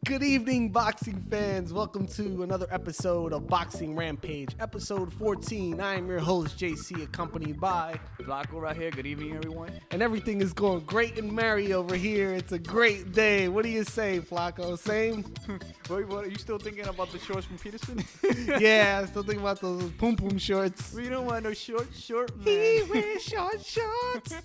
Good evening, boxing fans. Welcome to another episode of Boxing Rampage, episode 14. I am your host, JC, accompanied by Flacco right here. Good evening, everyone. and everything is going great and merry over here. It's a great day. What do you say, Flacco? Same? Wait, what? Are you still thinking about the shorts from Peterson? Yeah, I still thinking about those poom poom shorts. We don't want no short man. He wears short shorts.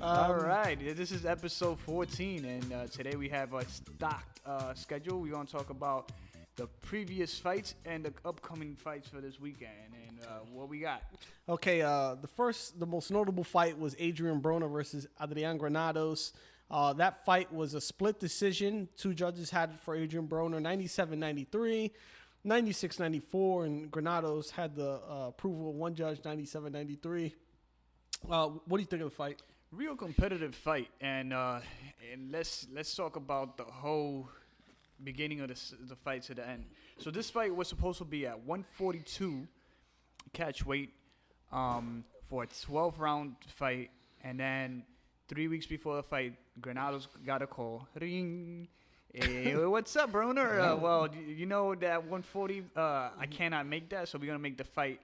All right, this is episode 14, and today we have a stocked schedule. We're going to talk about the previous fights and the upcoming fights for this weekend, and what we got. Okay, the most notable fight was Adrien Broner versus Adrien Granados. That fight was a split decision. Two judges had it for Adrien Broner, 97-93, 96-94, and Granados had the approval of one judge, 97-93. What do you think of the fight? Real competitive fight, and let's talk about the whole beginning of the fight to the end. So this fight was supposed to be at 142 catch weight for a 12-round fight, and then 3 weeks before the fight, Granados got a call. Ring. Hey, what's up, Broner? Well, you know that 140, I cannot make that, so we're going to make the fight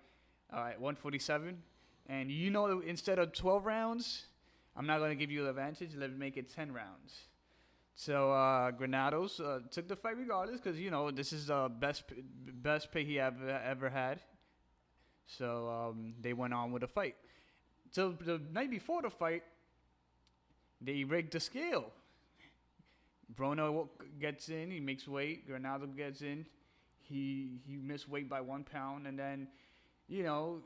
at 147. And you know, instead of 12 rounds, I'm not going to give you the advantage. Let's make it 10 rounds. So Granados took the fight regardless because, you know, this is the best pay he ever had. So they went on with the fight. So the night before the fight, they rigged the scale. Broner gets in. He makes weight. Granados gets in. He missed weight by 1 pound. And then, you know,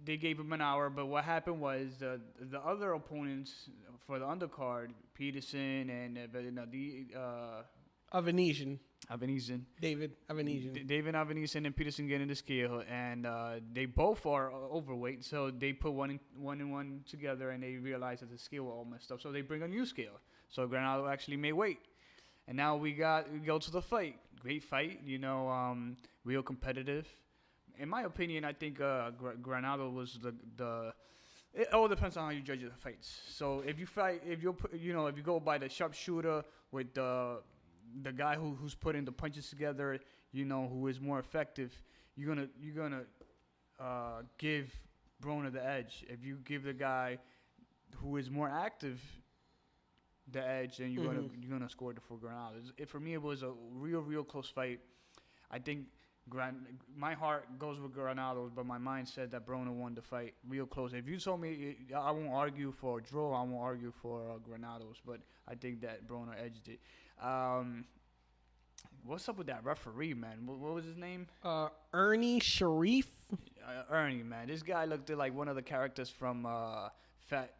they gave him an hour, but what happened was the other opponents for the undercard, Peterson and Avenesian. David Avenesian and Peterson get in the scale, and they both are overweight, so they put one and one together, and they realized that the scale was all messed up, so they bring a new scale. So Granado actually made weight, and now we go to the fight. Great fight, you know, real competitive. In my opinion, I think Granado was the. It all depends on how you judge the fights. So if you go by the sharpshooter with the guy who's putting the punches together, you know, who is more effective, you're gonna give Broner the edge. If you give the guy who is more active the edge, then you're gonna score for Granados. For me, it was a real close fight. I think. My heart goes with Granados, but my mind said that Broner won the fight real close. If you told me, I won't argue for a draw. I won't argue for Granados, but I think that Broner edged it. What's up with that referee, man? What was his name? Ernie Sharif. Ernie, man. This guy looked like one of the characters from Fat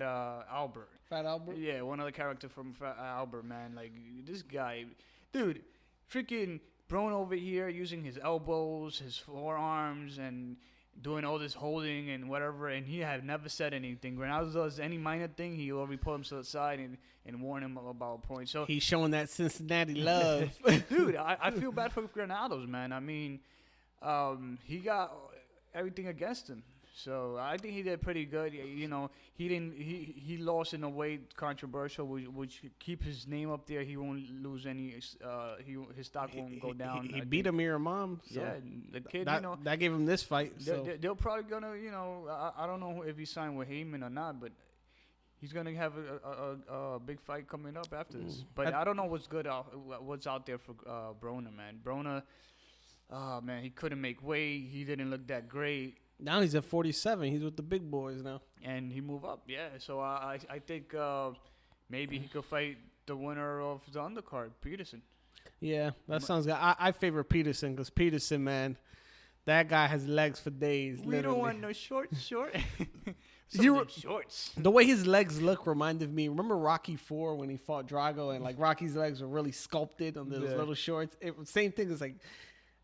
Albert. Fat Albert? Yeah, one of the characters from Fat Albert, man. Like, this guy, dude, freaking Broner over here using his elbows, his forearms, and doing all this holding and whatever, and he had never said anything. Granados does any minor thing, he already pull him to the side and warn him about a point. So he's showing that Cincinnati love. Dude, I feel bad for Granados, man. I mean, he got everything against him. So I think he did pretty good. You know, he lost in a way controversial, which keep his name up there. He won't lose any. His stock won't go down. He beat Amir Imam. So yeah, the kid. That gave him this fight. So. They're probably gonna. You know, I don't know if he signed with Heyman or not, but he's gonna have a big fight coming up after this. But I don't know what's out there for Broner, man. Broner, man, he couldn't make weight. He didn't look that great. Now he's at 47. He's with the big boys now. And he moved up, yeah. So I think maybe he could fight the winner of the undercard, Peterson. Yeah, that sounds good. I favor Peterson because Peterson, man, that guy has legs for days. We literally. Don't want no short. Shorts. The way his legs look reminded me. Remember Rocky IV when he fought Drago and like Rocky's legs were really sculpted on those little shorts. Same thing as like.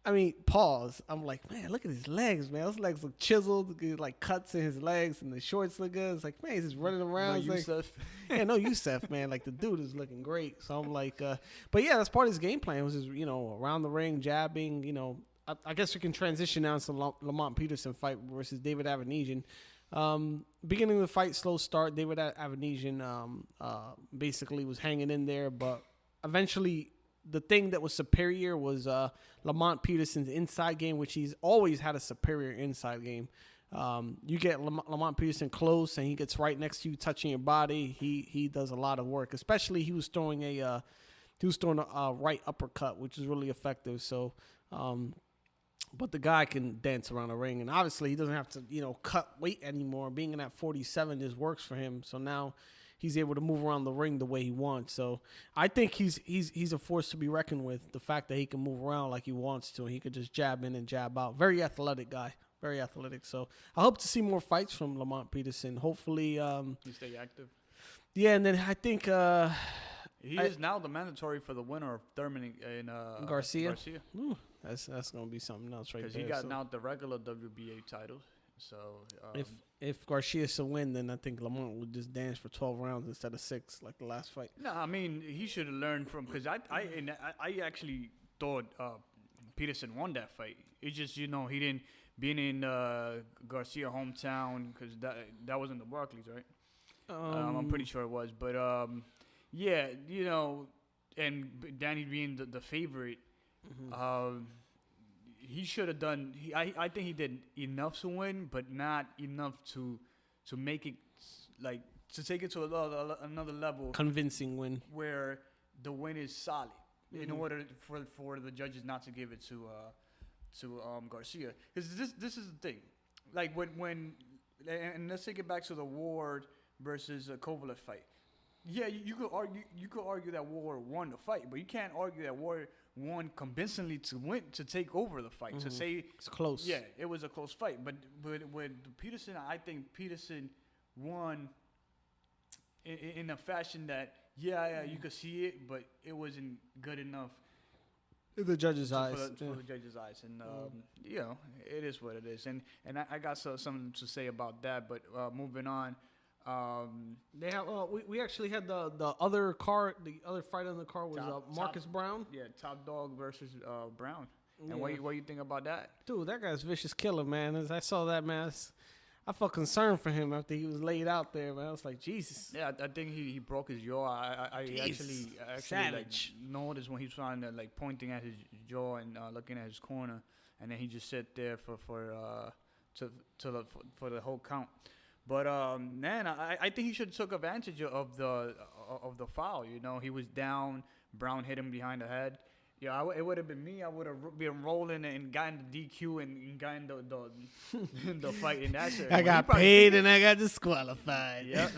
I mean, pause. I'm like, man, look at his legs, man. Those legs look chiseled, like cuts in his legs, and the shorts look good. It's like, man, he's just running around. No Yusuf. Yeah, no Yusuf, man. Like, the dude is looking great. So I'm like, but yeah, that's part of his game plan was just, you know, around the ring, jabbing, you know. I guess we can transition now to Lamont Peterson fight versus David Avenesian. Beginning of the fight, slow start. David Avenesian basically was hanging in there, but eventually the thing that was superior was Lamont Peterson's inside game, which he's always had a superior inside game. You get Lamont Peterson close and he gets right next to you, touching your body. He does a lot of work. Especially he was throwing a right uppercut, which is really effective. So, but the guy can dance around the ring, and obviously he doesn't have to cut weight anymore. Being in that 47 just works for him. So now he's able to move around the ring the way he wants. So I think he's a force to be reckoned with. The fact that he can move around like he wants to, and he could just jab in and jab out. Very athletic guy. Very athletic. So I hope to see more fights from Lamont Peterson. Hopefully, he stay active. Yeah, and then I think he is now the mandatory for the winner of Thurman and Garcia. Ooh, that's gonna be something else right there. Because he got now the regular WBA title. So if Garcia's to win, then I think Lamont would just dance for 12 rounds instead of 6 like the last fight. No, I mean he should have learned from, because I actually thought Peterson won that fight. It's just he didn't, being in Garcia hometown, because that was in the Barclays, right? I'm pretty sure it was, but yeah, and Danny being the favorite, he should have done. I think he did enough to win, but not enough to make it like to take it to another level. Convincing win where the win is solid in order for the judges not to give it to Garcia. Because this is the thing, like when and let's take it back to the Ward versus Kovalev fight. Yeah, you could argue that Ward won the fight, but you can't argue that Ward won convincingly to take over the fight. To say it's close. Yeah, it was a close fight, but with Peterson, I think Peterson won in a fashion that you could see it, but it wasn't good enough. In the judges' eyes. For the judges' eyes. And, it is what it is. And I got something to say about that, but moving on. They have. We actually had the other card. The other fight on the card was Marcus Brown. Yeah, Top Dog versus Brown. And what you think about that? Dude, that guy's vicious killer, man. As I saw that, man, I felt concerned for him after he was laid out there, man. I was like, Jesus. Yeah, I think he broke his jaw. I actually savage. Like, noticed when he was trying to pointing at his jaw and looking at his corner, and then he just sit there for the whole count. But man, I think he should have took advantage of the foul. He was down. Brown hit him behind the head. Yeah, it would have been me. I would have been rolling and gotten the DQ and gotten the fight in that shit. I got paid and I got disqualified. Yeah,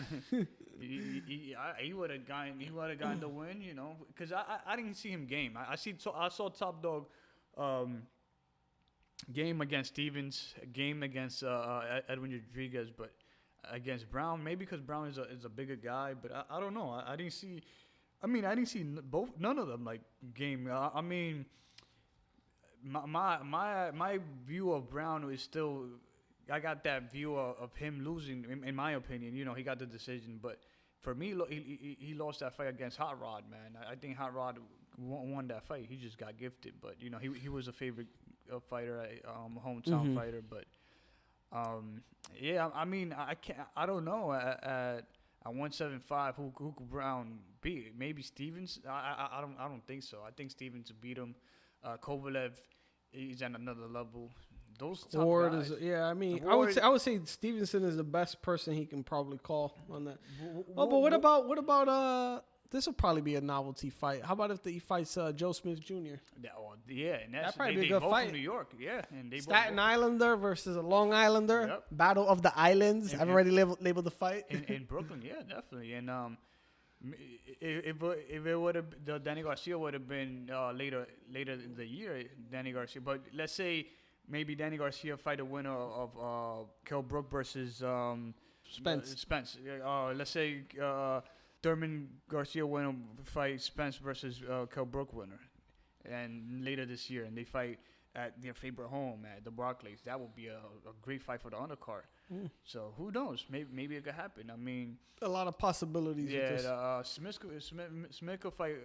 he would have gotten the win. Because I didn't see him game. I saw Top Dog game against Stevens, game against Edwin Rodriguez, but against Brown, maybe because Brown is a bigger guy, but I don't know. I didn't see. I didn't see none of them game. My view of Brown is still. I got that view of him losing. In my opinion, he got the decision, but for me, he lost that fight against Hot Rod, man. I think Hot Rod won that fight. He just got gifted, but he was a favorite fighter, hometown fighter, but. I don't know at 175 who could Brown beat? Maybe Stevens. I don't think so. I think Stevens beat him. Kovalev, he's at another level. Those top Ward guys. I would say Stevenson is the best person he can probably call on that. But what about this will probably be a novelty fight. How about if he fights Joe Smith Jr.? And that'd probably be a good both fight. From New York, yeah, and they Staten Islander versus a Long Islander. Yep. Battle of the Islands. I've already labeled the fight in Brooklyn. Yeah, definitely. And if it would have, Danny Garcia would have been later in the year, Danny Garcia. But let's say maybe Danny Garcia fight a winner of Kell Brook versus Spence. Let's say. Thurman Garcia winner fight Spence versus Kell Brook winner, and later this year, and they fight at their favorite home at the Barclays. That would be a great fight for the undercard. So who knows? Maybe it could happen. I mean, A lot of possibilities. yeah, With this. Smith could fight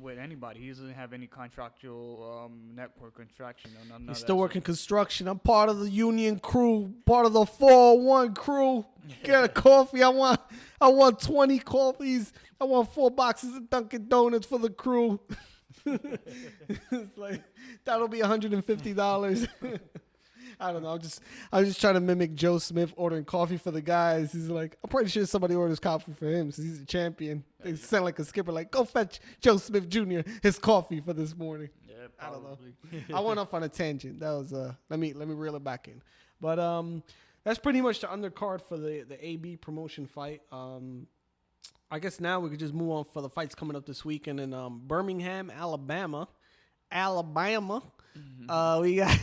with anybody. He doesn't have any contractual network contraction. Or none He's of still that. working construction. I'm part of the union crew, part of the 401 crew. Get a coffee. I want 20 coffees. I want 4 boxes of Dunkin' Donuts for the crew. It's like that'll be $150. I don't know. I'm just trying to mimic Joe Smith ordering coffee for the guys. He's like, I'm pretty sure somebody orders coffee for him since he's a champion. They sound like a skipper, like, go fetch Joe Smith Jr. his coffee for this morning. Yeah, I don't know. probably. I went off on a tangent. That was let me reel it back in. But that's pretty much the undercard for the AB promotion fight. I guess now we could just move on for the fights coming up this weekend in Birmingham, Alabama. We got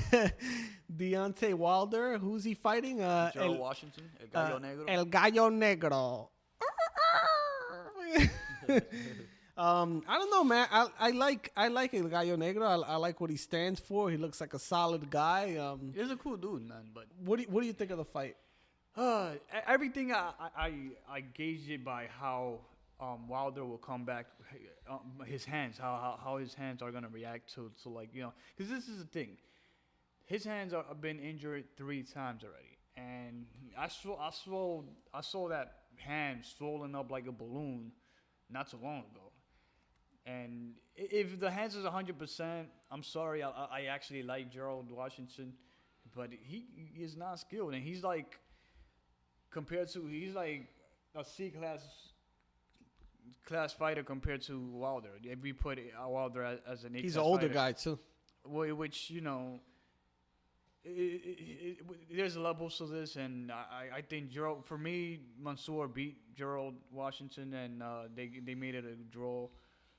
Deontay Wilder. Who's he fighting? Gerald Washington, El Gallo Negro. El Gallo Negro. I don't know, man. I like El Gallo Negro. I like what he stands for. He looks like a solid guy. He's a cool dude, man. But What do you think of the fight? everything I gauge it by how Wilder will come back, his hands, how his hands are gonna react to like, you know, because this is the thing, his hands have been injured 3 times already, and I saw that hand swollen up like a balloon not too long ago. And if the hands is 100%, I'm sorry, I actually like Gerald Washington, but he is not skilled, and he's like he's like a C class fighter compared to Wilder. If we put Wilder as an A class He's an older fighter, guy too. which, you know, there's levels to this, and I think Gerald, for me, Mansoor beat Gerald Washington, and they made it a draw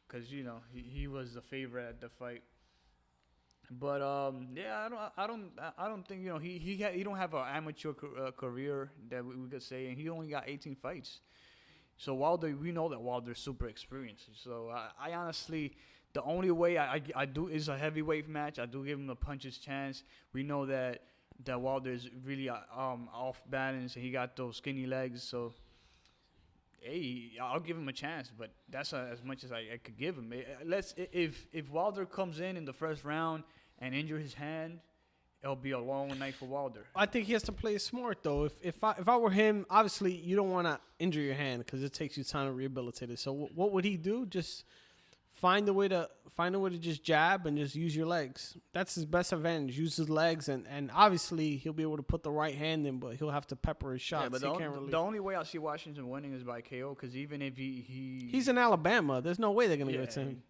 because, you know, he was the favorite at the fight. But yeah, I don't think, you know, he don't have an amateur career that we could say, and he only got 18 fights. So Wilder, we know that Wilder's super experienced. So I honestly, the only way I do is a heavyweight match. I do give him the puncher's chance. We know that Wilder is really off balance, and he got those skinny legs. So hey, I'll give him a chance, but that's as much as I could give him. If Wilder comes in the first round and injure his hand, it'll be a long night for Wilder. I think he has to play it smart though. If I were him, obviously you don't want to injure your hand because it takes you time to rehabilitate it. So what would he do? Just find a way to just jab and just use your legs. That's his best advantage. Use his legs, and obviously he'll be able to put the right hand in, but he'll have to pepper his shots. Yeah, but the only way I see Washington winning is by KO, because even if he's in Alabama, there's no way they're gonna give it to him.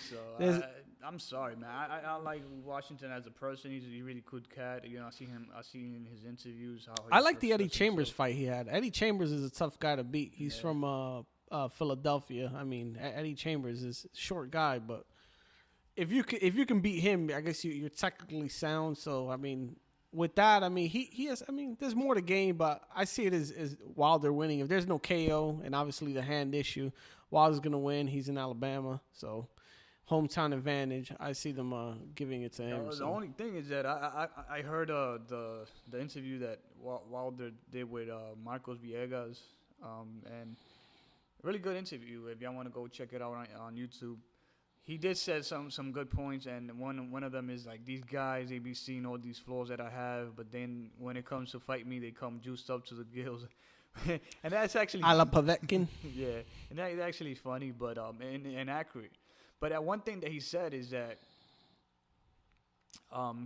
So I'm sorry, man. I like Washington as a person. He's a really good cat. You know, I see in his interviews how. I like the Eddie Chambers fight he had. Eddie Chambers is a tough guy to beat. He's from Philadelphia. I mean, Eddie Chambers is a short guy, but if you can beat him, I guess you're technically sound. So I mean, with that, I mean he has. I mean, there's more to gain, but I see it as Wilder winning. If there's no KO and obviously the hand issue, Wilder's gonna win. He's in Alabama, so hometown advantage. I see them giving it to him. The only thing is that I heard the interview that Wilder did with Marcos Villegas, and really good interview. If y'all want to go check it out on YouTube, he did say some good points, and one of them is like, these guys, they be seeing all these flaws that I have, but then when it comes to fight me, they come juiced up to the gills. And that's actually a la Povetkin. Yeah, and that's actually funny, but and accurate. But one thing that he said is that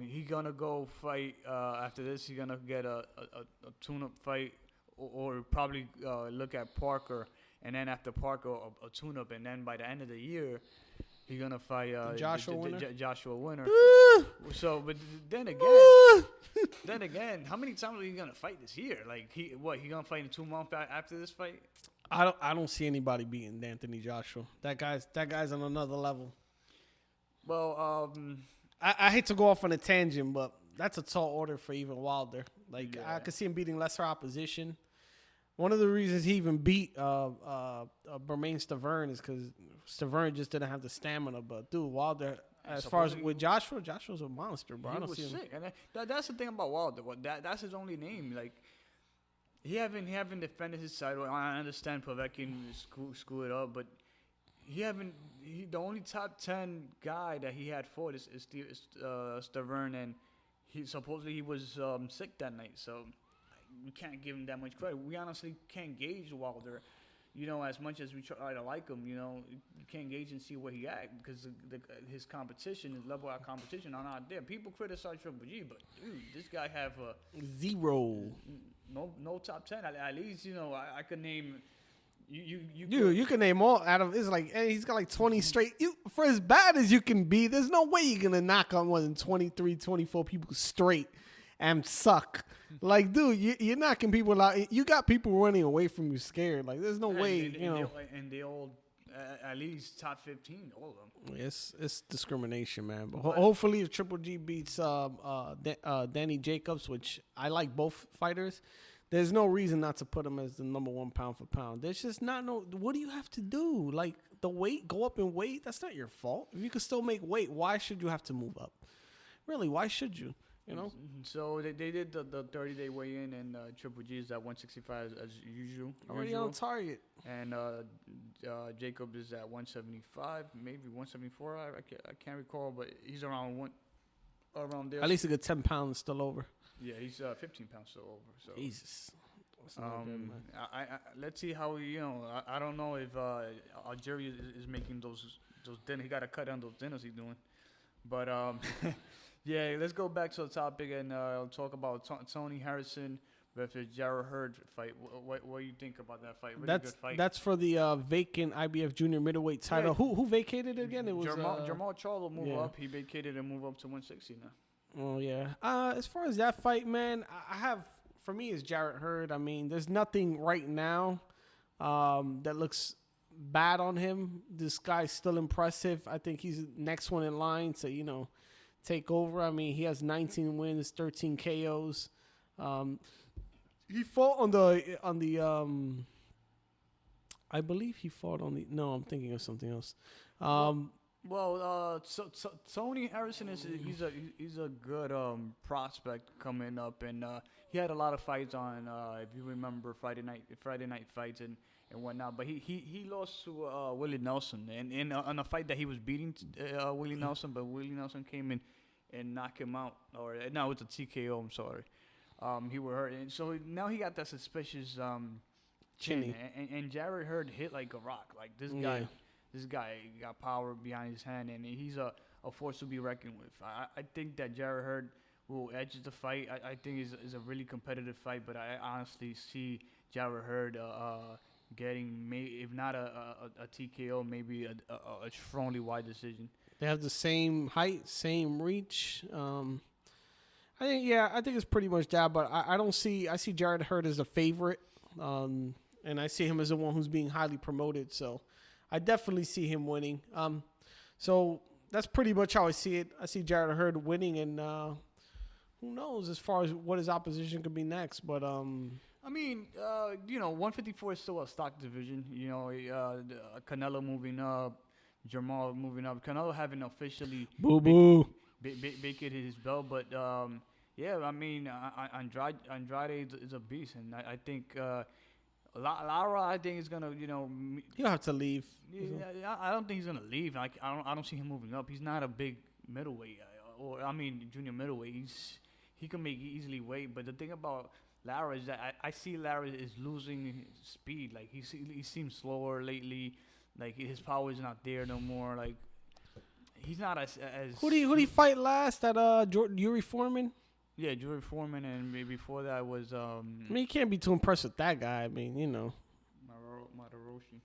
he gonna go fight after this. He's gonna get a tune-up fight, or probably look at Parker, and then after Parker a tune-up, and then by the end of the year he's gonna fight Joshua Winner. Joshua Winner. So, but then again, how many times are you gonna fight this year? Like he gonna fight in 2 months after this fight? I don't see anybody beating Anthony Joshua. That guy's on another level. Well, I hate to go off on a tangent, but that's a tall order for even Wilder. Like I could see him beating lesser opposition. One of the reasons he even beat Bermain Stavern is because Stavern just didn't have the stamina. But dude, Wilder, as far as with Joshua's a monster, bro. I don't see him. Sick. And that's the thing about Wilder. That's his only name. Like, he haven't defended his title. I understand Povetkin screw it up, but the only top 10 guy that he had fought is Stavern, and he supposedly was sick that night, so we can't give him that much credit. We honestly can't gauge Wilder, as much as we try to like him. You can't gauge and see where he at because his competition, his level of competition are not there. People criticize Triple G, but dude, this guy have 0. No top 10. At least I could name. You can name all Adam. It's like he's got like 20 straight. For as bad as you can be, there's no way you're gonna knock on more than 23, 24 people straight and suck. Like, dude, you're knocking people out. You got people running away from you scared. Like, there's no way. And they all at least top 15, all of them. It's discrimination, man. But hopefully, if Triple G beats Danny Jacobs, which I like both fighters. There's no reason not to put him as the number 1 pound for pound. There's just what do you have to do? Like, the weight, go up in weight, that's not your fault. If you can still make weight, why should you have to move up? Really, why should you? So they did the 30-day weigh-in, and Triple G is at 165 as usual. Already on target. And Jacob is at 175, maybe 174. I can't recall, but he's around there. At least a good 10 pounds still over. Yeah, he's 15 pounds still over. So Jesus. Good, man. Let's see how I don't know if Algeria is making those dinners. He got to cut down those dinners he's doing. But yeah, let's go back to the topic and talk about Tony Harrison versus Jarrett Hurd fight. What do you think about that fight? Really good fight. That's for the vacant IBF junior middleweight title. Yeah. Who vacated it again? It was Jamal Charlo move up. He vacated and move up to 160 now. Oh, yeah. As far as that fight, man, for me, it's Jarrett Hurd. I mean, there's nothing right now that looks bad on him. This guy's still impressive. I think he's the next one in line to, take over. I mean, he has 19 wins, 13 KOs. He fought on the I believe he fought on the, no, I'm thinking of something else. Tony Harrison he's a good prospect coming up, and he had a lot of fights on if you remember Friday night fights and whatnot. But he lost to Willie Nelson, and on a fight that he was beating Willie Nelson, but Willie Nelson came in and knocked him out, or no, it was a TKO. I'm sorry. He was hurt, and so now he got that suspicious chin, and Jarrett Hurd hit like a rock. Like this guy. This guy got power behind his hand, and he's a force to be reckoned with. I think that Jarrett Hurd will edge the fight. I think it's a really competitive fight, but I honestly see Jarrett Hurd getting, if not a TKO, maybe a strongly wide decision. They have the same height, same reach. I think it's pretty much that, but I see Jarrett Hurd as a favorite, and I see him as the one who's being highly promoted, so I definitely see him winning. So that's pretty much how I see it. I see Jarrett Hurd winning, and who knows as far as what his opposition could be next. But I mean, 154 is still a stock division. Canelo moving up, Jamal moving up. Canelo haven't officially vacated his belt, but yeah, I mean, Andrade is a beast, and I think. Lara, I think is gonna, he'll have to leave. Yeah, I don't think he's gonna leave. I don't see him moving up. He's not a big middleweight, junior middleweight. He can make easily weight. But the thing about Lara is that I see Lara is losing speed. Like he seems slower lately. Like his power is not there no more. Like he's not as. Who did he fight last? At Yuri Foreman. Yeah, Yuri Foreman, and maybe before that was. I mean, you can't be too impressed with that guy. I mean, Mataroshin.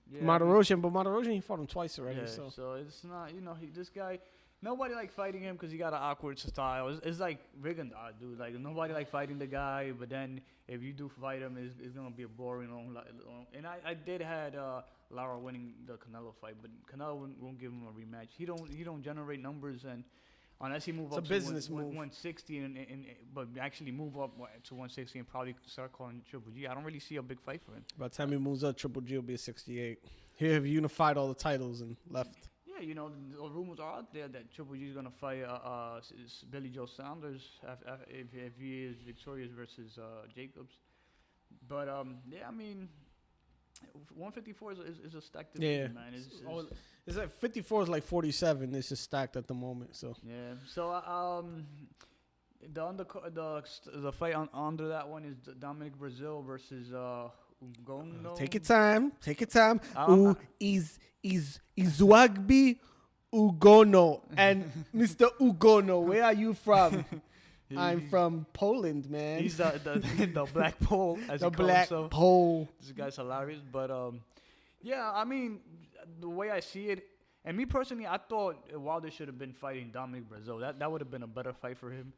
Yeah, but Mataroshin, he fought him twice already. Yeah, so it's not, this guy. Nobody like fighting him because he got an awkward style. It's like Rigondeaux, dude. Like nobody like fighting the guy, but then if you do fight him, it's gonna be a boring long. And I did had Lara winning the Canelo fight, but Canelo won't give him a rematch. He don't generate numbers, and unless he move up to 160 but actually move up to 160 and probably start calling Triple G. I don't really see a big fight for him. By the time he moves up, Triple G will be a 68. He'll have unified all the titles and left. Yeah, the rumors are out there that Triple G is gonna fight Billy Joe Saunders if he is victorious versus Jacobs. But I mean, 154 is a stacked division, man. It's like 54 is like 47. It's just stacked at the moment. So yeah. So the fight under that one is Dominic Brazil versus Ugono. Take your time. Izwagbi Ugono. And Mr. Ugono, where are you from? I'm from Poland, man. He's the Black Pole, as the he calls Black himself. Pole. This guy's hilarious, but yeah, I mean, the way I see it, and me personally, I thought Wilder should have been fighting Dominic Brazil. That would have been a better fight for him.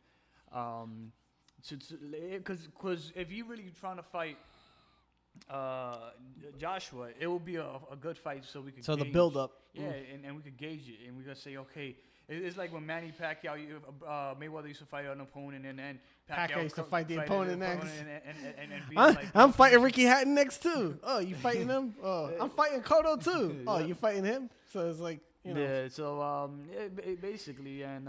Because if you're really trying to fight Joshua, it will be a good fight, so we could. So gauge, the build up. yeah, and we could gauge it, and we're gonna say, okay. It's like when Manny Pacquiao, Mayweather used to fight an opponent, and then Pacquiao used to fight the opponent next. And I'm fighting Ricky Hatton next too. Oh, you fighting him? Oh, I'm fighting Cotto too. Oh, you fighting him? So it's like, Yeah. So basically, and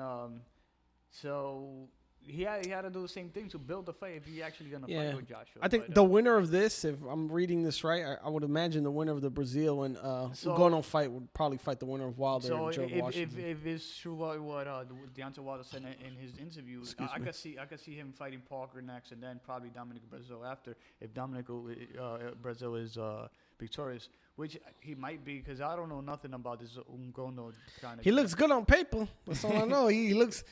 so he had to do the same thing to build the fight if he actually gonna fight with Joshua. I think the winner of this, if I'm reading this right, I would imagine the winner of the Brazil and Ugono fight would probably fight the winner of Wilder and Gerald Washington. If it's true what Deontay Wilder said in his interview, I could see him fighting Parker next, and then probably Dominic Brazil after. If Dominic Brazil is victorious, which he might be, because I don't know nothing about this Ugono kind of. He looks good on paper. That's all I know. He looks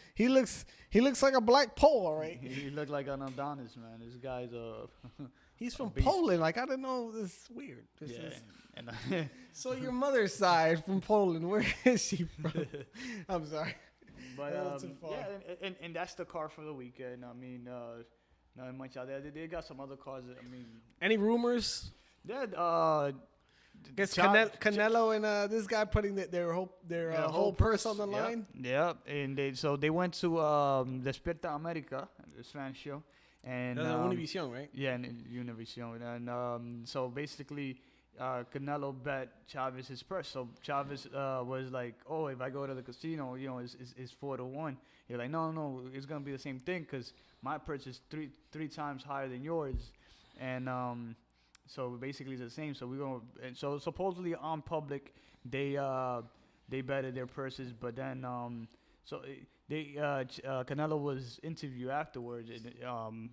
like a black pole, all right. He looked like an Adonis, man. This guy's He's from Poland. Like, I didn't know. This is weird. And So your mother's side from Poland. Where is she from? I'm sorry. But yeah, and that's the card for the weekend. I mean, not much out there. They got some other cards. I mean, any rumors? Yeah. Guess Canelo and this guy putting their whole purse on the line. Yeah, and they went to Despierta America, the Spanish show, and Univision, right? Yeah, and Univision, and so basically, Canelo bet Chavez his purse. So Chavez was like, "Oh, if I go to the casino, it's 4-1." You're like, "No, it's gonna be the same thing because my purse is three times higher than yours," and so basically it's the same. So so supposedly on public, they betted their purses, but then Canelo was interviewed afterwards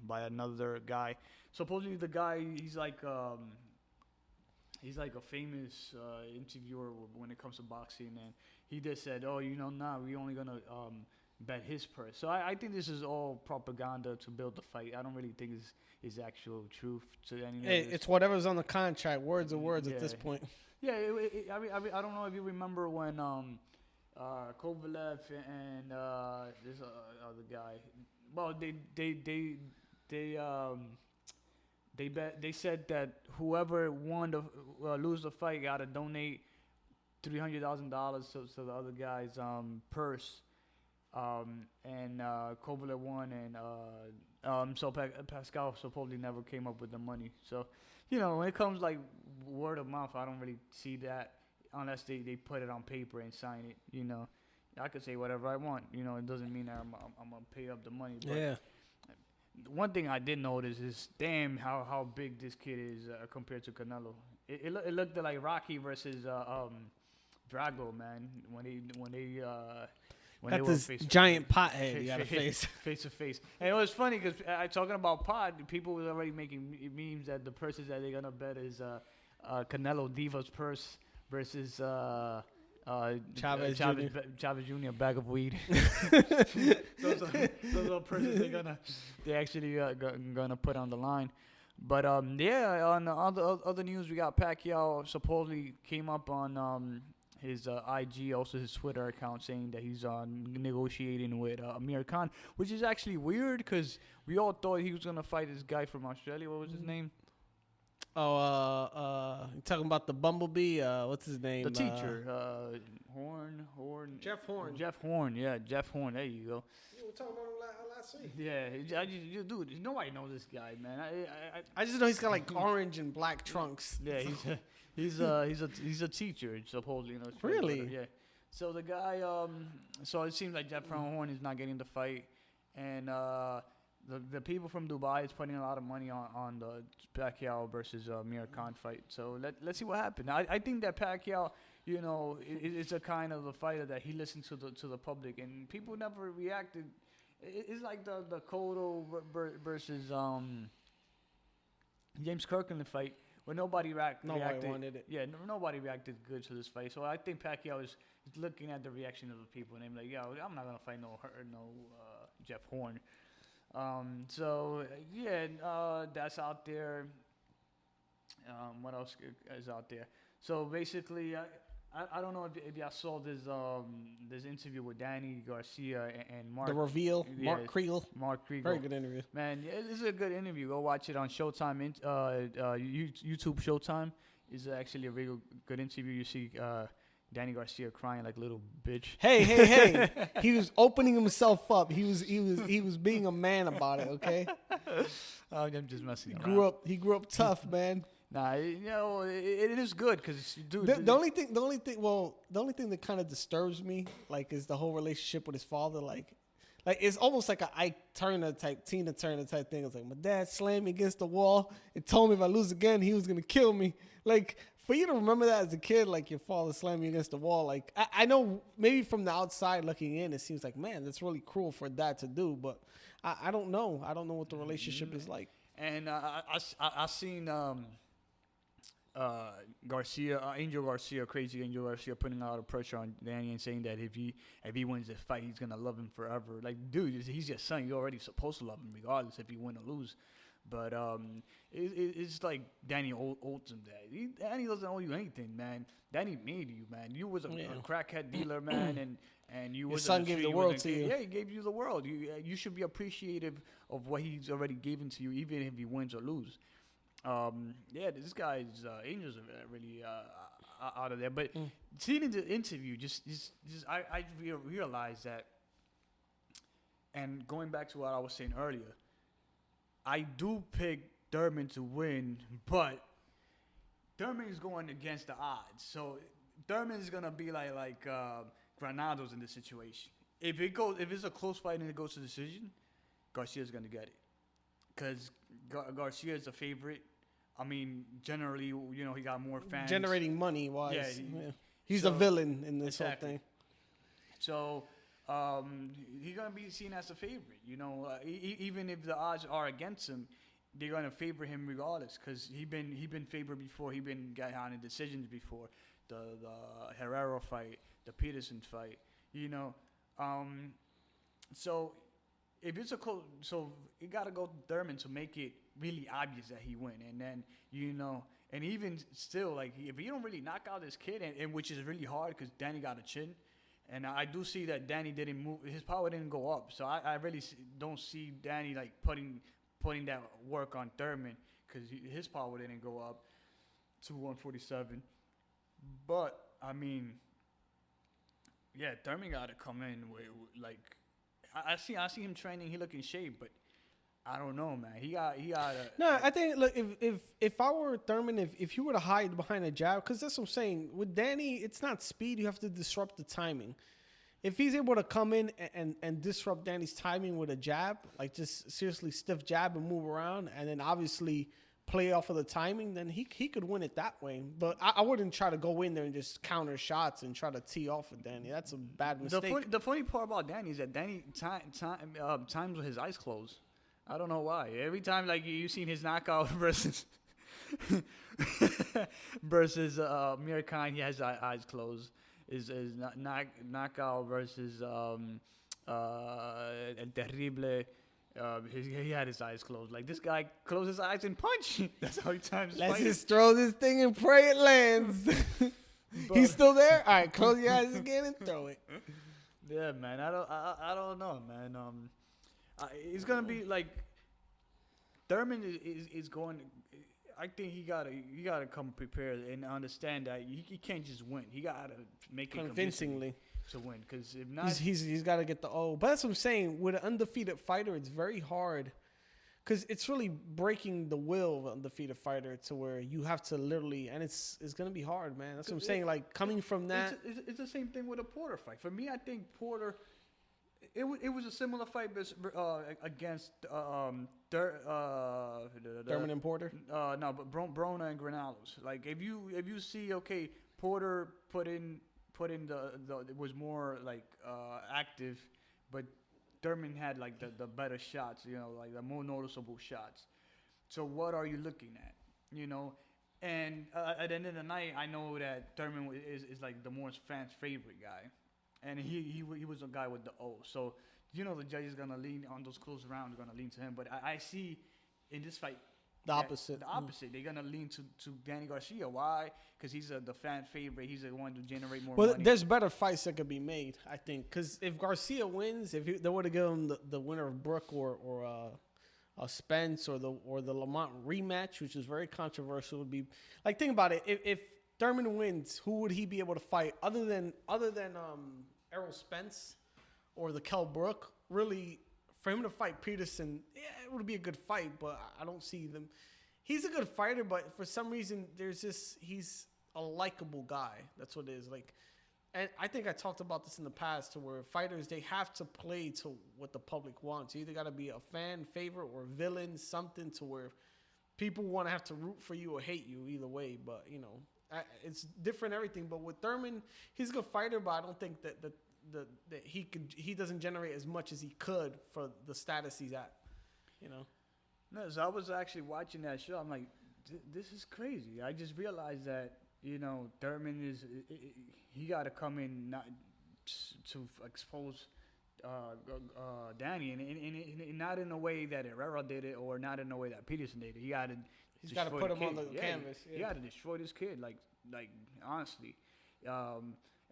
by another guy. Supposedly the guy he's like a famous interviewer when it comes to boxing, and he just said, "Oh, we only gonna bet his purse." So I think this is all propaganda to build the fight. I don't really think it's actual truth to any of this. It's whatever's on the contract. Words are words at this point. Yeah, I don't know if you remember when Kovalev and this other guy. Well, they said that whoever lose the fight got to donate $300,000 to the other guy's purse. And Kovalev won, and so Pascal supposedly never came up with the money. So, when it comes like word of mouth, I don't really see that unless they put it on paper and sign it. I could say whatever I want. It doesn't mean that I'm gonna pay up the money. But yeah. One thing I did notice is, damn, how big this kid is compared to Canelo. It looked like Rocky versus Drago, man. Got this giant pothead you gotta face. Face to face. And it was funny because talking about pot, people were already making memes that the purses that they're going to bet is Canelo Diva's purse versus Chavez Jr. bag of weed. those are purses they're actually gonna put on the line. But on the other news, we got Pacquiao supposedly came up on his IG, also his Twitter account, saying that he's negotiating with Amir Khan, which is actually weird because we all thought he was gonna fight this guy from Australia. What was his name? Oh, you're talking about the Bumblebee. What's his name? The teacher, Horn. Jeff Horn. Jeff Horn. Yeah, Jeff Horn. There you go. We were talking about him last week. Yeah, dude. Nobody knows this guy, man. I just know he's got like orange and black trunks. Yeah, he's a teacher supposedly. Really? Yeah. So the guy, so it seems like Jeff Horn is not getting the fight, and the people from Dubai is putting a lot of money on the Pacquiao versus Amir Khan fight. So let's see what happens. I think that Pacquiao, is a kind of a fighter that he listens to the public, and people never reacted. It's like the Cotto versus James Kirkland fight, where nobody reacted. Wanted it. Yeah, nobody reacted good to this fight. So I think Pacquiao is looking at the reaction of the people, and they're like, "Yo, I'm not gonna fight no Jeff Horn." That's out there. What else is out there? So basically, I don't know if y'all saw this interview with Danny Garcia and Mark. The reveal, Mark Kriegel. Mark Kriegel. Very good interview. Man, this is a good interview. Go watch it on Showtime. YouTube Showtime is actually a real good interview. You see Danny Garcia crying like a little bitch. Hey! He was opening himself up. He was being a man about it. Okay. I'm just messing around. He grew up tough, man. Nah, it is good because dude. The only thing that kind of disturbs me, like, is the whole relationship with his father. Like it's almost like a Ike Turner type, Tina Turner type thing. It's like, my dad slammed me against the wall and told me if I lose again, he was gonna kill me. Like, for you to remember that as a kid, like your father slammed you against the wall. Like, I know maybe from the outside looking in, it seems like, man, that's really cruel for a dad to do. But I don't know. I don't know what the relationship is like. And I seen Angel Garcia, crazy Angel Garcia, putting a lot of pressure on Danny and saying that if he wins this fight, he's gonna love him forever. Like, dude, he's your son. You're already supposed to love him regardless if you win or lose. But it's like Danny owes him that. Danny doesn't owe you anything, man. Danny made you, man. You was a crackhead dealer, man, and you. Your son gave the world to you. Yeah, he gave you the world. You should be appreciative of what he's already given to you, even if he wins or lose. This guy's Angels are really out of there. But seeing the interview, I realized that, and going back to what I was saying earlier, I do pick Thurman to win, but Thurman is going against the odds. So Thurman is gonna be like Granados in this situation. If it's a close fight and it goes to decision, Garcia's gonna get it, because Garcia is a favorite. I mean, generally, he got more fans. Generating money wise. He's the villain in this whole thing. So he's going to be seen as a favorite. Even if the odds are against him, they're going to favor him regardless, because he been favored before. He been got on in decisions before. The Herrera fight, the Peterson fight, So if it's a close, so you got to go to Thurman to make it really obvious that he win. And then, and even still, like, if you don't really knock out this kid, and which is really hard because Danny got a chin, and I do see that Danny didn't move, his power didn't go up. So I really don't see Danny, like, putting that work on Thurman, because his power didn't go up to 147. But, I mean, yeah, Thurman got to come in with, like, I see him training. He look in shape, but I don't know, man. He got. No, I think, look, if I were Thurman, if you were to hide behind a jab, because that's what I'm saying. With Danny, it's not speed. You have to disrupt the timing. If he's able to come in and disrupt Danny's timing with a jab, like just seriously stiff jab and move around, and then obviously play off of the timing, then he could win it that way. But I wouldn't try to go in there and just counter shots and try to tee off with Danny. That's a bad mistake. The funny part about Danny is that Danny times with his eyes closed. I don't know why. Every time, like, you've seen his knockout versus Amir Khan, he has eyes closed. Is knockout versus El Terrible. He had his eyes closed. Like, this guy closed his eyes and punch. That's how he times. Let's just throw this thing and pray it lands. He's still there. All right, close your eyes again and throw it. Yeah, man. I don't know, man. It's gonna be like Thurman is going. I think he gotta come prepared and understand that he can't just win. He gotta make it convincingly to win, because if not, he's got to get the O. But that's what I'm saying. With an undefeated fighter, it's very hard because it's really breaking the will of an undefeated fighter to where you have to literally, and it's gonna be hard, man. That's what I'm saying. Like coming from that, it's the same thing with a Porter fight. For me, I think Porter. It was a similar fight against Thurman and Porter. No, but Broner and Granados. Like if you see, okay, Porter put in the it was more like active, but Thurman had like the better shots, like the more noticeable shots. So what are you looking at, And at the end of the night, I know that Thurman is like the more fans' favorite guy, and he was a guy with the O. So the judge is gonna lean on those close rounds, gonna lean to him. But I see in this fight the opposite. The opposite. They're gonna lean to Danny Garcia. Why? Because he's the fan favorite. He's the one to generate more money. There's better fights that could be made, I think. Because if Garcia wins, they would have given him the winner of Brook or Spence or the Lamont rematch, which is very controversial. Would be like, think about it. If Thurman wins, who would he be able to fight other than Errol Spence or the Kell Brook? Really, for him to fight Peterson, yeah, it would be a good fight, but I don't see them. He's a good fighter, but for some reason, he's a likable guy. That's what it is. Like, and I think I talked about this in the past, to where fighters, they have to play to what the public wants. You either got to be a fan favorite or villain, something to where people want to have to root for you or hate you either way. But it's different everything. But with Thurman, he's a good fighter, but I don't think that he doesn't generate as much as he could for the status he's at. No, so I was actually watching that show. I'm like, this is crazy. I just realized that Thurman he got to come in not to expose Danny, and not in a way that Herrera did it, or not in a way that Peterson did it. He's got to put him on the canvas. He got to destroy this kid, like honestly.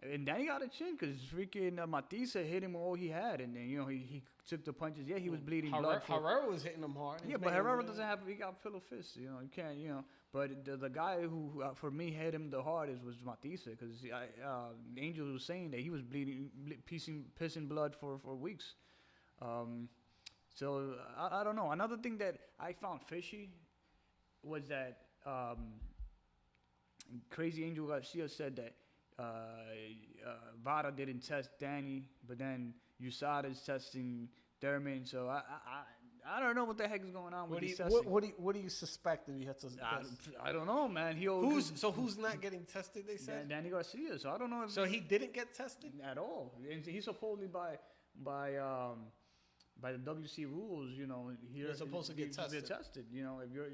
And Danny got a chin because freaking Matisse hit him all he had, and then he took the punches. Yeah, he was bleeding blood. Herrera was hitting him hard. Yeah, but Herrera doesn't have. He got pillow fists. You can't. But the guy who for me hit him the hardest was Matisse, because Angel was saying that he was bleeding, pissing blood for weeks. So I don't know. Another thing that I found fishy was that Crazy Angel Garcia said that Vada didn't test Danny, but then USADA is testing Thurman. So I don't know what the heck is going on with these testing. What do you suspect if you had to? I don't know, man. Who's not getting tested? They said Danny Garcia. So I don't know if he didn't get tested at all. And he's supposedly by the WC rules, you're supposed to get tested. If you're.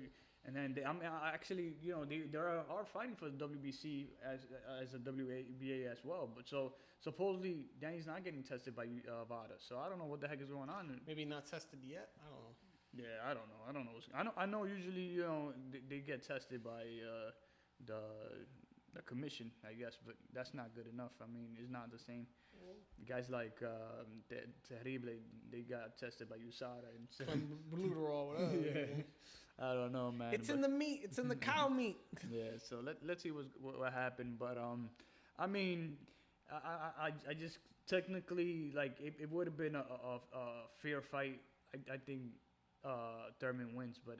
And then actually, they are fighting for the WBC as a WBA as well. But so supposedly Danny's not getting tested by VADA. So I don't know what the heck is going on. Maybe not tested yet. I don't know. Yeah, I don't know. I know usually they get tested by the commission, I guess, but that's not good enough. I mean, it's not the same. Guys like Terrible, they got tested by USADA and Bluterol, whatever. Yeah. I don't know, man. It's in the meat. It's in the cow meat. Yeah. So let's see what happened. But I mean, I just technically, like, it would have been a fair fight. I think Thurman wins. But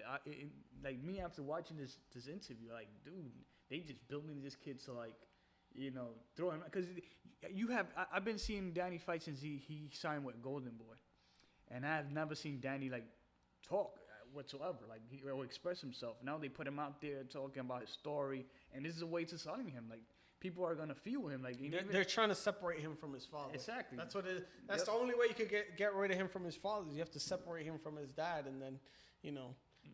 like me, after watching this interview, like, dude, they just building this kid to, like, throw him, because I've been seeing Danny fight since he signed with Golden Boy, and I've never seen Danny like talk whatsoever, like he will express himself. Now they put him out there talking about his story, and this is a way to selling him. Like, people are gonna feel him. Like, they're trying to separate him from his father. Exactly. That's what it is. That's the only way you could get rid of him from his father. You have to separate him from his dad, and then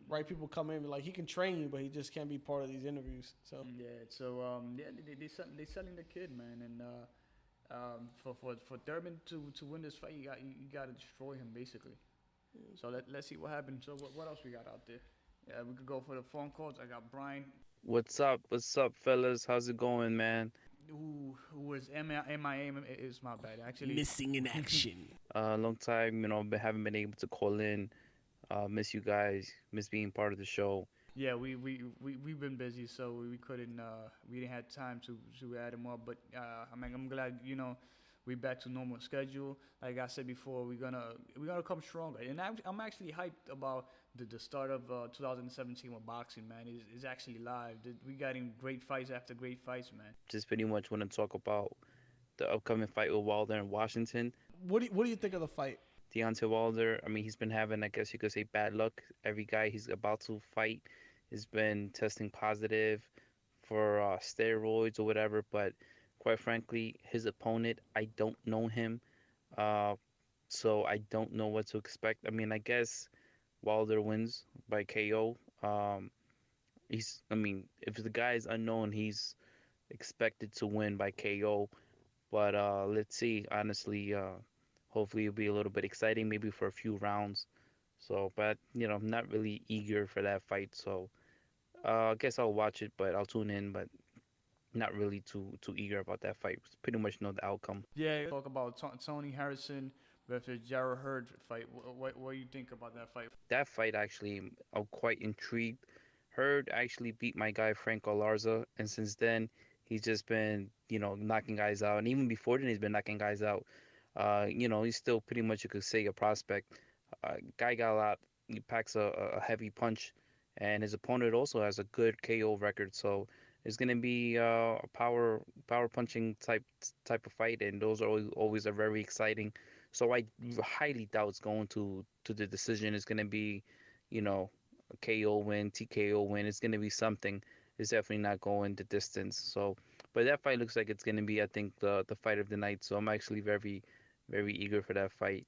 right people come in like, he can train you, but he just can't be part of these interviews. So they selling the kid, man, and for Thurman to win this fight, you got to destroy him basically. So let's see what happens. So what else we got out there? Yeah, we could go for the phone calls. I got Brian. What's up, fellas? How's it going, man? Who was MIA is my bad. Actually, missing in action. Long time, haven't been able to call in. Miss you guys. Miss being part of the show. Yeah, we've been busy, so we couldn't we didn't have time to add him up. But I mean, I'm glad We back to normal schedule. Like I said before, we're gonna come stronger. And I'm actually hyped about the start of 2017 with boxing, man. Is actually live. We got in great fights after great fights, man. Just pretty much want to talk about the upcoming fight with Wilder and Washington. What do you think of the fight? Deontay Wilder, I mean, he's been having, I guess you could say, bad luck. Every guy he's about to fight has been testing positive for steroids or whatever. But quite frankly, his opponent, I don't know him. Uh, so I don't know what to expect. I mean, I guess Wilder wins by KO. I mean, if the guy is unknown, he's expected to win by KO. But let's see. Honestly, hopefully it'll be a little bit exciting, maybe for a few rounds. So, but I'm not really eager for that fight. So, I guess I'll watch it, but I'll tune in. But not really too eager about that fight. Pretty much know the outcome. Yeah, talk about Tony Harrison versus Jarrell Hurd fight. What do you think about that fight? That fight actually, I'm quite intrigued. Heard actually beat my guy Frank Galarza, and since then he's just been knocking guys out, and even before then he's been knocking guys out. He's still pretty much, you could say, a prospect. Guy got a lot. He packs a heavy punch, and his opponent also has a good KO record. So it's gonna be a power punching type of fight, and those are always are very exciting. So I highly doubt it's going to the decision. It's gonna be, a KO win, TKO win. It's gonna be something. It's definitely not going the distance. So, but that fight looks like it's gonna be, I think, the fight of the night. So I'm actually very, very eager for that fight.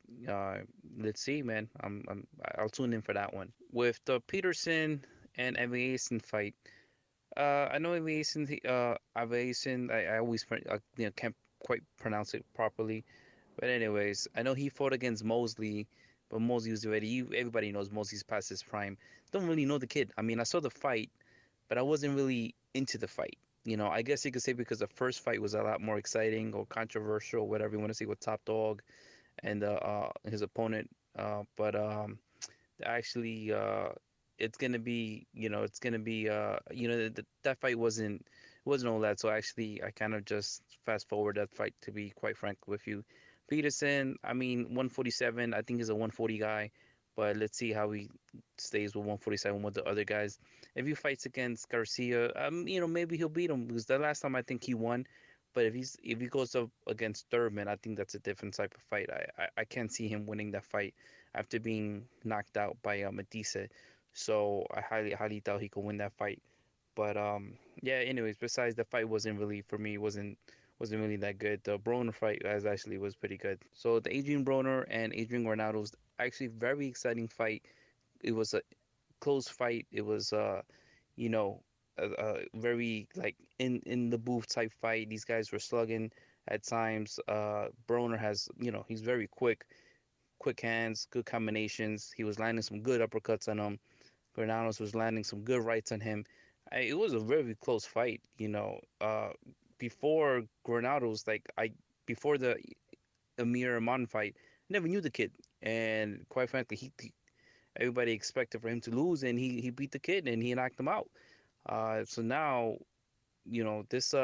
Let's see, man. I'll tune in for that one. With the Peterson and Evason fight, I know Evason. I always can't quite pronounce it properly. But anyways, I know he fought against Mosley, but Mosley was already. Everybody knows Mosley's past his prime. Don't really know the kid. I mean, I saw the fight, but I wasn't really into the fight. I guess you could say because the first fight was a lot more exciting or controversial, whatever you want to say, with Top Dog and his opponent. But actually, it's gonna be, that fight wasn't all that. So actually, I kind of just fast forward that fight, to be quite frank with you. Peterson, I mean, 147. I think he's a 140 guy, but let's see how he stays with 147 with the other guys. If he fights against Garcia, maybe he'll beat him, because the last time I think he won. But if he goes up against Thurman, I think that's a different type of fight. I can't see him winning that fight after being knocked out by Matisse. So I highly doubt he could win that fight. But yeah. Anyways, besides, the fight wasn't really, for me, wasn't really that good. The Broner fight actually was pretty good. So the Adrien Broner and Adrian Granados, actually very exciting fight. It was a close fight. It was a very, like, in the booth type fight. These guys were slugging at times. Broner has, he's very quick hands, good combinations. He was landing some good uppercuts on him. Granados was landing some good rights on him. It was a very close fight. Before Granados, before the Amir Aman fight, never knew the kid, and quite frankly, everybody expected for him to lose, and he beat the kid and he knocked him out. So now, this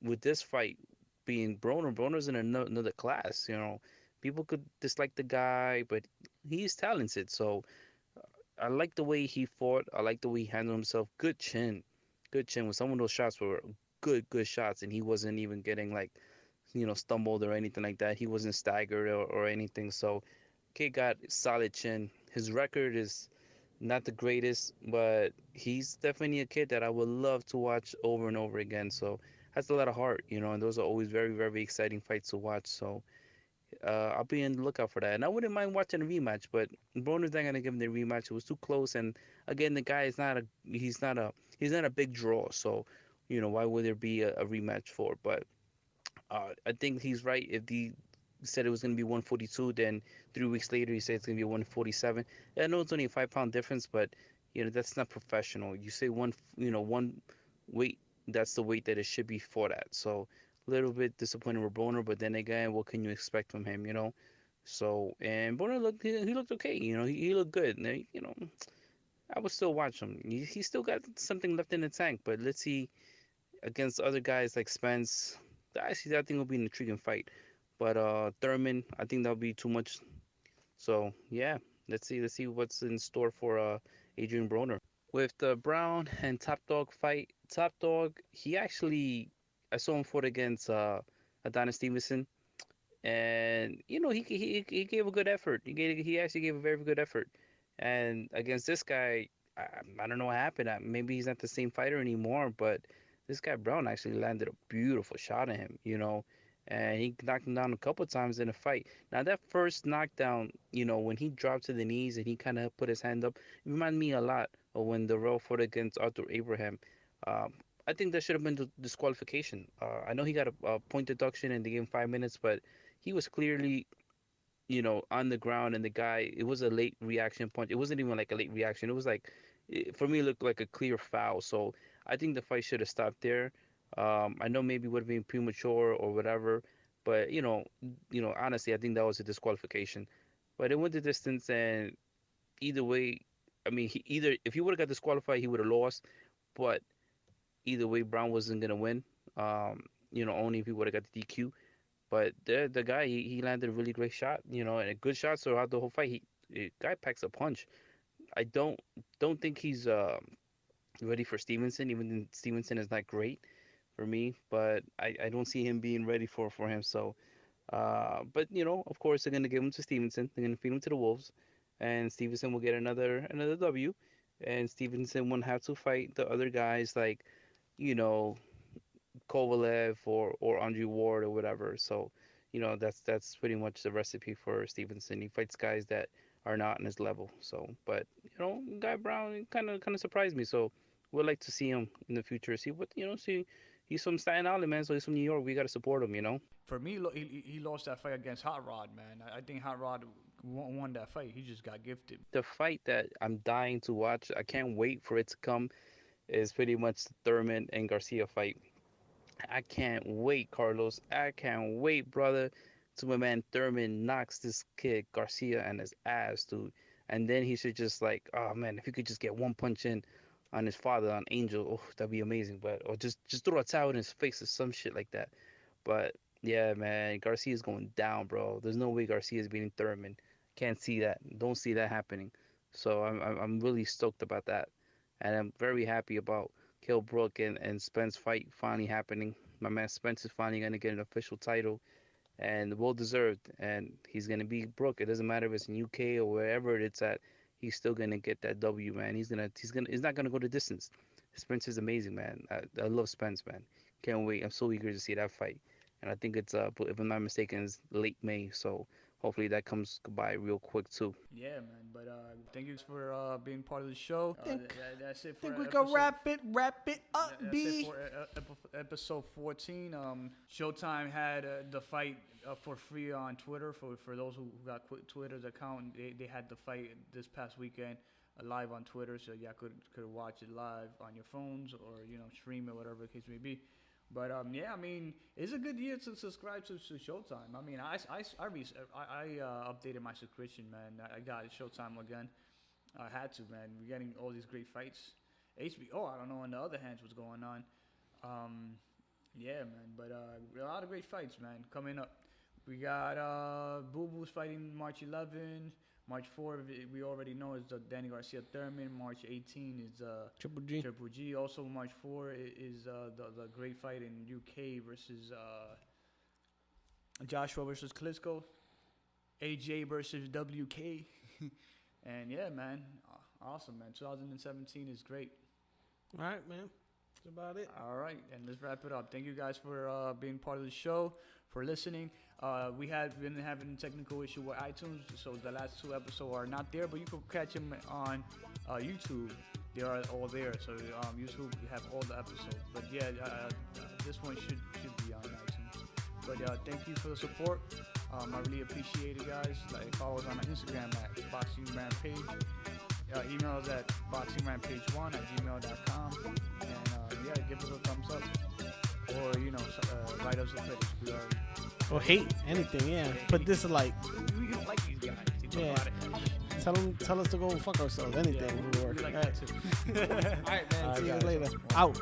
with this fight being Broner's in another class. People could dislike the guy, but he's talented. So I like the way he fought. I like the way he handled himself. Good chin. With some of those shots were good shots, and he wasn't even getting, like, stumbled or anything like that. He wasn't staggered or anything. So kid got solid chin. His record is not the greatest, but he's definitely a kid that I would love to watch over and over again. So has a lot of heart, and those are always very, very exciting fights to watch. So I'll be on the lookout for that. And I wouldn't mind watching a rematch, but Broner's not gonna give him the rematch. It was too close, and again, the guy is not a big draw. So why would there be a rematch for? But I think he's right. If he said it was going to be 142, then 3 weeks later he said it's going to be 147. I know it's only a 5 pound difference, but that's not professional. You say one weight, that's the weight that it should be fought at. So a little bit disappointed with Broner, but then again, what can you expect from him? So, and Broner he looked okay. He looked good. I would still watch him. He still got something left in the tank, but let's see against other guys like Spence. I think it'll be an intriguing fight. But Thurman, I think that'll be too much. So yeah, let's see what's in store for Adrian Broner. With the Brown and Top Dog fight, Top Dog, he actually, I saw him fought against Adonis Stevenson, and he gave a good effort. He actually gave a very good effort, and against this guy, I don't know what happened. Maybe he's not the same fighter anymore, but this guy Brown actually landed a beautiful shot at him, and he knocked him down a couple times in the fight. Now that first knockdown, when he dropped to the knees and he kind of put his hand up, it reminded me a lot of when Darrell fought against Arthur Abraham. Um, I think that should have been disqualification. I know he got a point deduction and they gave him 5 minutes, but he was clearly, on the ground, and the guy, it was a late reaction punch. It wasn't even like a late reaction. It was like, for me, it looked like a clear foul. So I think the fight should have stopped there. I know maybe it would have been premature or whatever, but honestly, I think that was a disqualification. But it went the distance, and either way, I mean, either if he would have got disqualified, he would have lost. But either way, Brown wasn't gonna win. Only if he would have got the DQ. But the guy, he landed a really great shot, and a good shot throughout the whole fight. Guy packs a punch. I don't think he's ready for Stevenson, even though Stevenson is not great for me, but I don't see him being ready for him. So, but of course they're gonna give him to Stevenson. They're gonna feed him to the wolves, and Stevenson will get another W, and Stevenson won't have to fight the other guys like, Kovalev or Andre Ward or whatever. So, that's pretty much the recipe for Stevenson. He fights guys that are not on his level. So, but Guy Brown kind of surprised me. So, we'd like to see him in the future. See what see. He's from Staten Island, man. So he's from New York. We gotta support him. For me, he lost that fight against Hot Rod, man. I think Hot Rod won that fight. He just got gifted. The fight that I'm dying to watch, I can't wait for it to come, is pretty much the Thurman and Garcia fight. I can't wait, Carlos. I can't wait, brother, to my man Thurman knocks this kid Garcia and his ass, dude. And then he should just like, oh man, if he could just get one punch in on his father, on Angel, oh, that'd be amazing. But or just throw a towel in his face or some shit like that. But yeah, man, Garcia's going down, bro. There's no way Garcia's beating Thurman. Can't see that. Don't see that happening. So I'm really stoked about that, and I'm very happy about Kell Brook and Spence fight finally happening. My man Spence is finally gonna get an official title, and well deserved. And he's gonna beat Brook. It doesn't matter if it's in UK or wherever it's at. He's still gonna get that W, man. He's not gonna go the distance. Spence is amazing, man. I love Spence, man. Can't wait. I'm so eager to see that fight. And I think it's if I'm not mistaken, it's late May. So hopefully that comes by real quick too. Yeah, man. But thank you for being part of the show. That's it for I think we can wrap it up, that's it for episode 14. Showtime had the fight for free on Twitter. For those who got Twitter's account, they had the fight this past weekend live on Twitter, so y'all could watch it live on your phones or stream it, whatever the case may be. But yeah, I mean, it's a good year to subscribe to Showtime. I mean, I updated my subscription, man. I got Showtime again. I had to, man. We're getting all these great fights. HBO, I don't know on the other hands what's going on. Yeah, man. But a lot of great fights, man, coming up. We got Boo Boo's fighting March 11. March 4, we already know, is the Danny Garcia Thurman. March 18 is Triple G. Also, March 4 is the great fight in UK versus Joshua versus Klitschko. AJ versus WK. And yeah, man. Awesome, man. 2017 is great. All right, man. That's about it. All right, and let's wrap it up. Thank you guys for being part of the show, for listening. We have been having a technical issue with iTunes, so the last 2 episodes are not there, but you can catch them on YouTube. They are all there. So YouTube, you have all the episodes. But yeah, this one should be on iTunes. But thank you for the support. I really appreciate it, guys. Follow us on Instagram at Boxing Rampage. Email us at boxingrampage1@gmail.com. And yeah, give us a thumbs up. Or, write us a critics. We are. Or hate anything, yeah. But this is like. We don't like these guys. They talk about it. Tell us to go fuck ourselves. Anything would work. We like All right. that too. All right, man. All right, See you guys. later. Out.